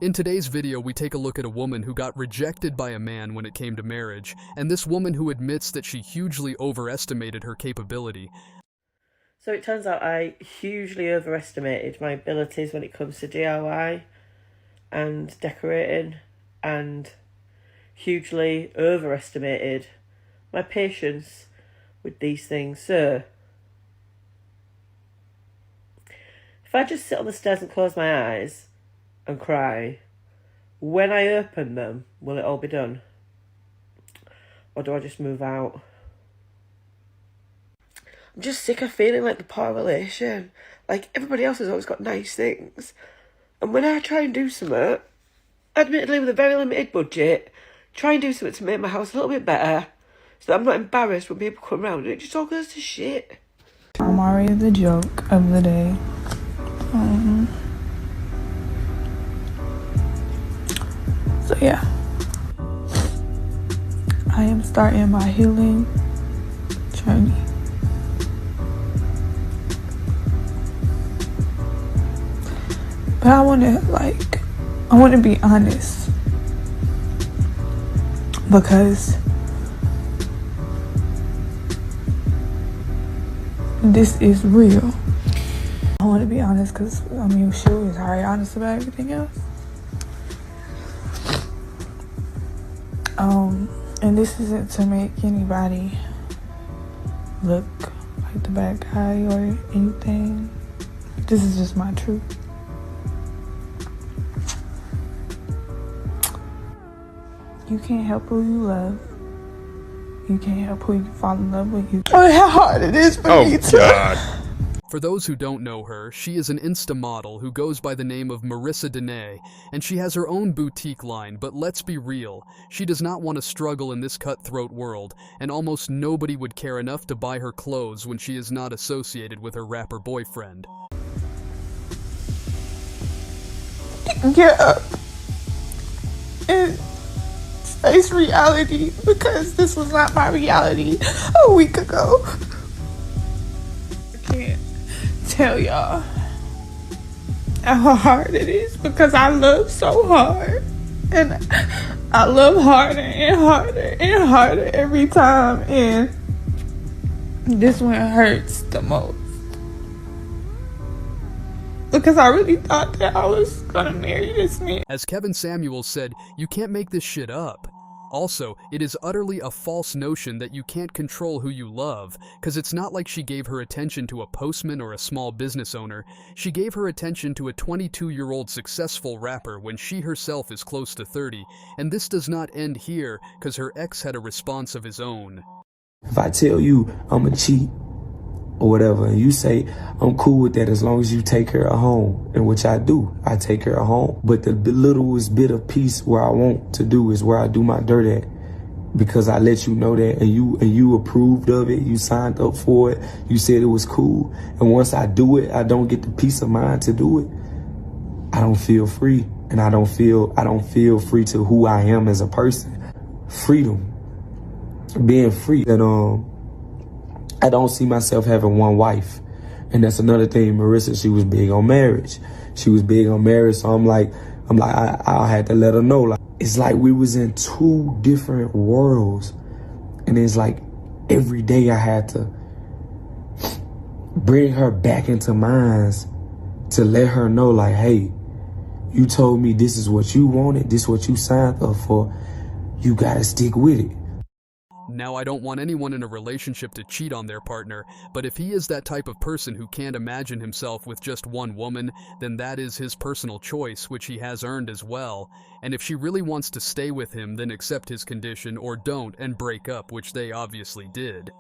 In today's video, we take a look at a woman who got rejected by a man when it came to marriage, and this woman who admits that she hugely overestimated her capability. So it turns out I hugely overestimated my abilities when it comes to DIY and decorating, and hugely overestimated my patience with these things. So if I just sit on the stairs and close my eyes and cry, when I open them, will it all be done? Or do I just move out? I'm just sick of feeling like the poor relation. Like, everybody else has always got nice things. And when I try and do something, admittedly with a very limited budget, try and do something to make my house a little bit better, so that I'm not embarrassed when people come around and it just all goes to shit. I'm already the joke of the day. So yeah, I am starting my healing journey. But I want to be honest, because this is real. I want to be honest because, I mean, she was already honest about everything else. And this isn't to make anybody look like the bad guy or anything. This is just my truth. You can't help who you love. You can't help who you fall in love with. Oh, how hard it is for me to... God. For those who don't know her, she is an Insta model who goes by the name of Marissa Dene, and she has her own boutique line, but let's be real, she does not want to struggle in this cutthroat world, and almost nobody would care enough to buy her clothes when she is not associated with her rapper boyfriend. Get up and face reality, because this was not my reality a week ago. I can't tell y'all how hard it is, because I love so hard, and I love harder and harder and harder every time, and this one hurts the most, because I really thought that I was gonna marry this man. As Kevin Samuels said, you can't make this shit up. Also, it is utterly a false notion that you can't control who you love, cause it's not like she gave her attention to a postman or a small business owner. She gave her attention to a 22-year-old successful rapper when she herself is close to 30, and this does not end here, cause her ex had a response of his own. If I tell you I'm a cheat or whatever, and you say I'm cool with that as long as you take her home, and which I do, I take her home. But the littlest bit of peace where I want to do is where I do my dirt at, because I let you know that, and you approved of it, you signed up for it, you said it was cool, and once I do it, I don't get the peace of mind to do it. I don't feel free, and I don't feel free to who I am as a person. Freedom, being free, and I don't see myself having one wife. And that's another thing. Marissa, she was big on marriage. So I'm like, I had to let her know. Like, it's like we was in two different worlds. And it's like every day I had to bring her back into mine to let her know, like, hey, you told me this is what you wanted, this is what you signed up for. You gotta stick with it. Now, I don't want anyone in a relationship to cheat on their partner, but if he is that type of person who can't imagine himself with just one woman, then that is his personal choice, which he has earned as well. And if she really wants to stay with him, then accept his condition, or don't and break up, which they obviously did.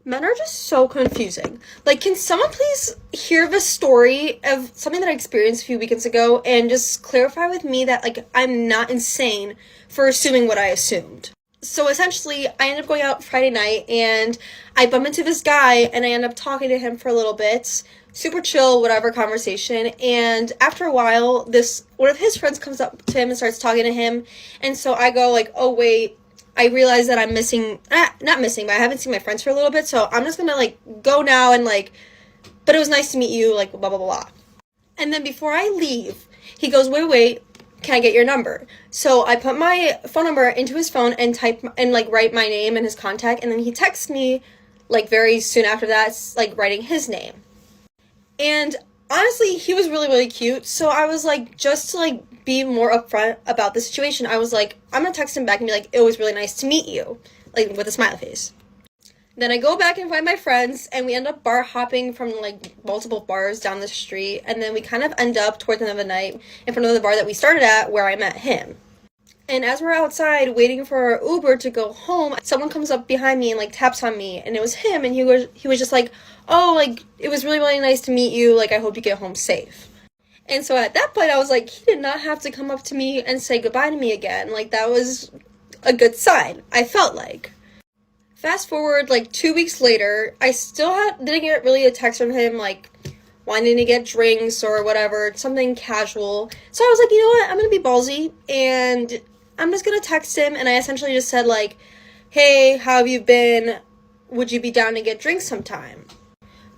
Men are just so confusing. Like, can someone please hear the story of something that I experienced a few weekends ago and just clarify with me that, like, I'm not insane for assuming what I assumed? So essentially, I ended up going out Friday night, and I bump into this guy, and I end up talking to him for a little bit. Super chill, whatever conversation. And after a while, one of his friends comes up to him and starts talking to him. And so I go like, oh, wait, I realize that I'm missing, not missing, but I haven't seen my friends for a little bit. So I'm just gonna, like, go now and, like, but it was nice to meet you, like, blah, blah, blah, blah. And then before I leave, he goes, wait, can I get your number? So I put my phone number into his phone and write my name and his contact, and then he texts me like very soon after that, like writing his name. And honestly, he was really, really cute. So I was like, just to like be more upfront about the situation, I was like, I'm gonna text him back and be like, it was really nice to meet you, like with a smiley face. Then I go back and find my friends, and we end up bar hopping from like multiple bars down the street, and then we kind of end up towards the end of the night in front of the bar that we started at where I met him. And as we're outside waiting for our Uber to go home, someone comes up behind me and like taps on me, and it was him, and he was just like, oh, like, it was really, really nice to meet you, like, I hope you get home safe. And so at that point, I was like, he did not have to come up to me and say goodbye to me again. Like, that was a good sign, I felt like. Fast forward, like, 2 weeks later, I still didn't get really a text from him, like, wanting to get drinks or whatever, something casual. So I was like, you know what, I'm gonna be ballsy, and I'm just gonna text him, and I essentially just said, like, hey, how have you been? Would you be down to get drinks sometime?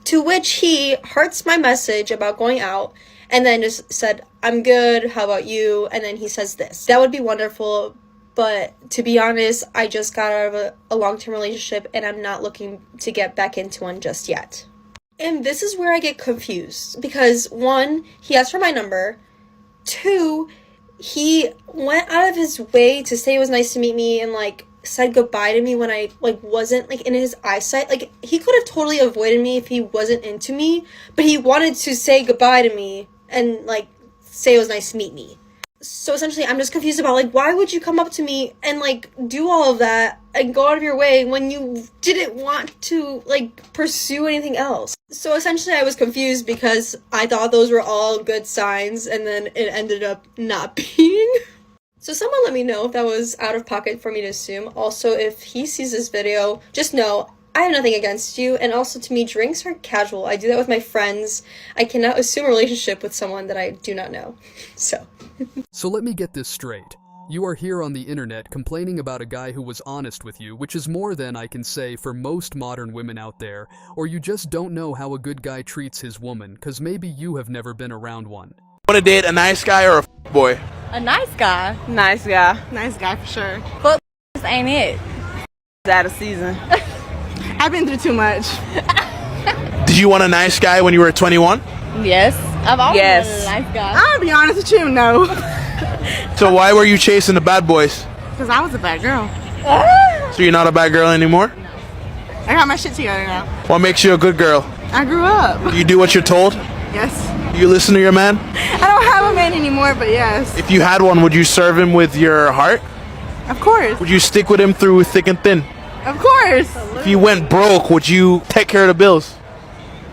To which he hearts my message about going out, and then just said, I'm good, how about you? And then he says this, that would be wonderful, but to be honest, I just got out of a long-term relationship, and I'm not looking to get back into one just yet. And this is where I get confused, because 1, he asked for my number, 2, he went out of his way to say it was nice to meet me and, like, said goodbye to me when I, like, wasn't, like, in his eyesight. Like, he could have totally avoided me if he wasn't into me, but he wanted to say goodbye to me and, like, say it was nice to meet me. So essentially, I'm just confused about, like, why would you come up to me and, like, do all of that and go out of your way when you didn't want to, like, pursue anything else? So essentially, I was confused because I thought those were all good signs, and then it ended up not being. So someone let me know if that was out of pocket for me to assume. Also, if he sees this video, just know I have nothing against you, and also to me, drinks are casual. I do that with my friends. I cannot assume a relationship with someone that I do not know. So let me get this straight. You are here on the internet complaining about a guy who was honest with you, which is more than I can say for most modern women out there, or you just don't know how a good guy treats his woman, cause maybe you have never been around one. Want to date a nice guy or a boy? A nice guy. Nice guy. Nice guy for sure. But This ain't it. it's out of season. I've been through too much. Did you want a nice guy when you were 21? Yes. I've always Yes. been a nice guy. I'll be honest with you, no. So why were you chasing the bad boys? Because I was a bad girl. So you're not a bad girl anymore? I got my shit together now. What makes you a good girl? I grew up. You do what you're told? Yes. You listen to your man? I don't have a man anymore, but yes. If you had one, would you serve him with your heart? Of course. Would you stick with him through thick and thin? Of course. If you went broke, would you take care of the bills?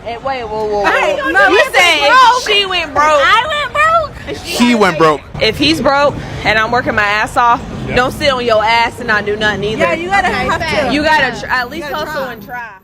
Hey, wait, whoa. No, You said if she went broke. I went broke. He went broke. If he's broke and I'm working my ass off, don't sit on your ass and not do nothing either. Yeah, you gotta have to. You gotta at least hustle and try.